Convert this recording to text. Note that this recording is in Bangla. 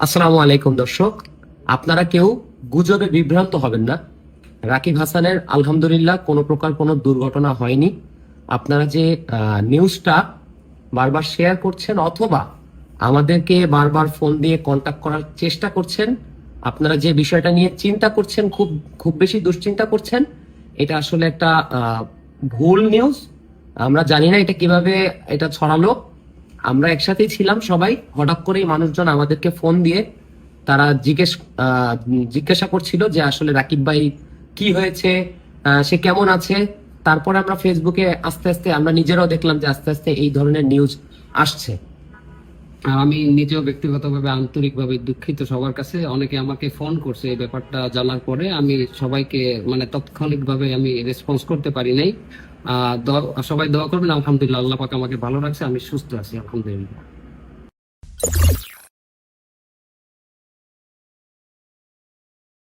আসসালামু আলাইকুম দর্শক, আপনারা কেউ গুজবে বিভ্রান্ত হবেন না। রাকিব হাসানের আলহামদুলিল্লাহ কোনো প্রকার কোনো দুর্ঘটনা হয়নি। আপনারা যে নিউজটা বারবার শেয়ার করছেন অথবা আমাদেরকে বারবার ফোন দিয়ে কন্টাক্ট করার চেষ্টা করছেন, আপনারা যে বিষয়টা নিয়ে চিন্তা করছেন, খুব খুব বেশি দুশ্চিন্তা করছেন, এটা আসলে একটা ভুল নিউজ। আমরা জানি না এটা কিভাবে এটা ছড়ালো। আমরা একসাথেই ছিলাম সবাই, হঠাৎ করেই মানুষজন আমাদেরকে ফোন দিয়ে তারা জিজ্ঞাসা করছিল যে আসলে রাকিব ভাই কি হয়েছে, সে কেমন আছে। তারপরে আমরা ফেসবুকে আস্তে আস্তে আমরা নিজেরাও দেখলাম যে আস্তে আস্তে এই ধরনের নিউজ আসছে। আর আমি নিজেও ব্যক্তিগতভাবে আন্তরিকভাবে দুঃখিত সবার কাছে। অনেকে আমাকে ফোন করছে এই ব্যাপারটা জানার পরে। আমি সবাইকে মানে তাৎক্ষণিকভাবে আমি রেসপন্স করতে পারি নাই। সবাই দোয়া করবেন। আলহামদুলিল্লাহ, আল্লাহ পাক আমাকে ভালো রাখছে, আমি সুস্থ আছি আলহামদুলিল্লাহ।